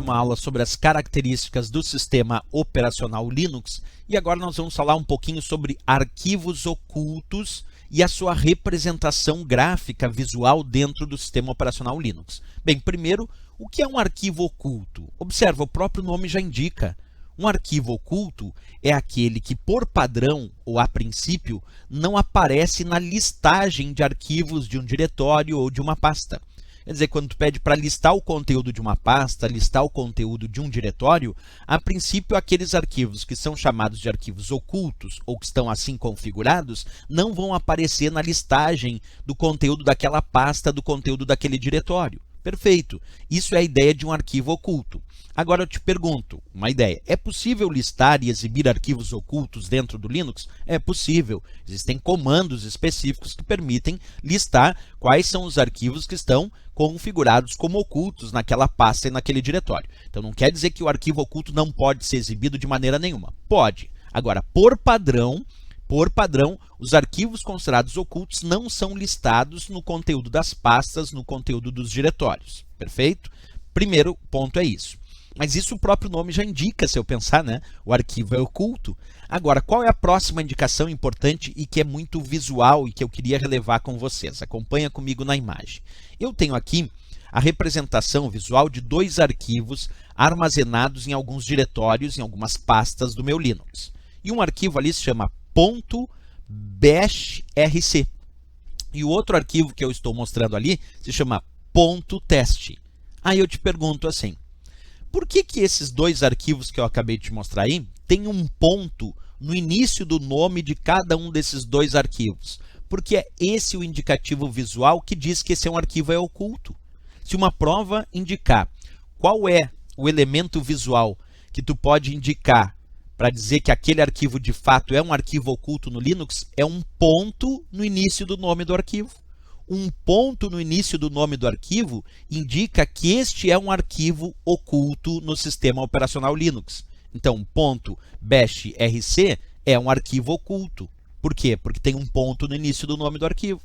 uma aula sobre as características do sistema operacional Linux e agora nós vamos falar um pouquinho sobre arquivos ocultos e a sua representação gráfica visual dentro do sistema operacional Linux. Bem, primeiro, o que é um arquivo oculto? Observa, o próprio nome já indica. Um arquivo oculto é aquele que, por padrão ou a princípio, não aparece na listagem de arquivos de um diretório ou de uma pasta. Quer dizer, quando tu pede para listar o conteúdo de uma pasta, listar o conteúdo de um diretório, a princípio aqueles arquivos que são chamados de arquivos ocultos ou que estão assim configurados, não vão aparecer na listagem do conteúdo daquela pasta, do conteúdo daquele diretório. Perfeito. Isso é a ideia de um arquivo oculto. Agora eu te pergunto, uma ideia, é possível listar e exibir arquivos ocultos dentro do Linux? É possível. Existem comandos específicos que permitem listar quais são os arquivos que estão configurados como ocultos naquela pasta e naquele diretório. Então não quer dizer que o arquivo oculto não pode ser exibido de maneira nenhuma. Pode. Agora, por padrão, os arquivos considerados ocultos não são listados no conteúdo das pastas, no conteúdo dos diretórios. Perfeito? Primeiro ponto é isso. Mas isso o próprio nome já indica, se eu pensar, né? O arquivo é oculto. Agora, qual é a próxima indicação importante e que é muito visual e que eu queria relevar com vocês? Acompanha comigo na imagem. Eu tenho aqui a representação visual de dois arquivos armazenados em alguns diretórios, em algumas pastas do meu Linux. E um arquivo ali se chama .bashrc. E o outro arquivo que eu estou mostrando ali se chama .test. Aí eu te pergunto assim, por que esses dois arquivos que eu acabei de te mostrar aí têm um ponto no início do nome de cada um desses dois arquivos? Porque é esse o indicativo visual que diz que esse é um arquivo oculto. Se uma prova indicar qual é o elemento visual que tu pode indicar para dizer que aquele arquivo de fato é um arquivo oculto no Linux, é um ponto no início do nome do arquivo. Um ponto no início do nome do arquivo indica que este é um arquivo oculto no sistema operacional Linux. Então, .bashrc é um arquivo oculto. Por quê? Porque tem um ponto no início do nome do arquivo.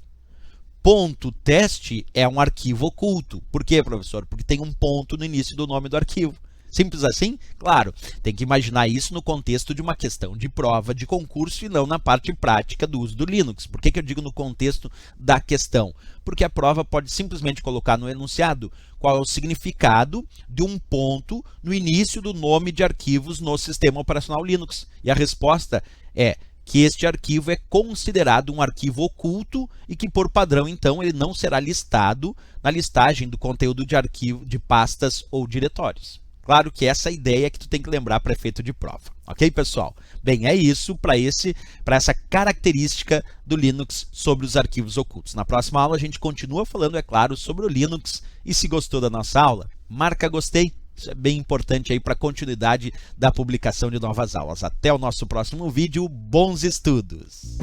.test é um arquivo oculto. Por quê, professor? Porque tem um ponto no início do nome do arquivo. Simples assim? Claro, tem que imaginar isso no contexto de uma questão de prova de concurso e não na parte prática do uso do Linux. Por que eu digo no contexto da questão? Porque a prova pode simplesmente colocar no enunciado qual é o significado de um ponto no início do nome de arquivos no sistema operacional Linux. E a resposta é que este arquivo é considerado um arquivo oculto e que, por padrão, então, ele não será listado na listagem do conteúdo de arquivo, de pastas ou diretórios. Claro que essa é a ideia que tu tem que lembrar para efeito de prova. Ok, pessoal? Bem, é isso para essa característica do Linux sobre os arquivos ocultos. Na próxima aula a gente continua falando, é claro, sobre o Linux. E se gostou da nossa aula, marca gostei. Isso é bem importante aí para a continuidade da publicação de novas aulas. Até o nosso próximo vídeo. Bons estudos!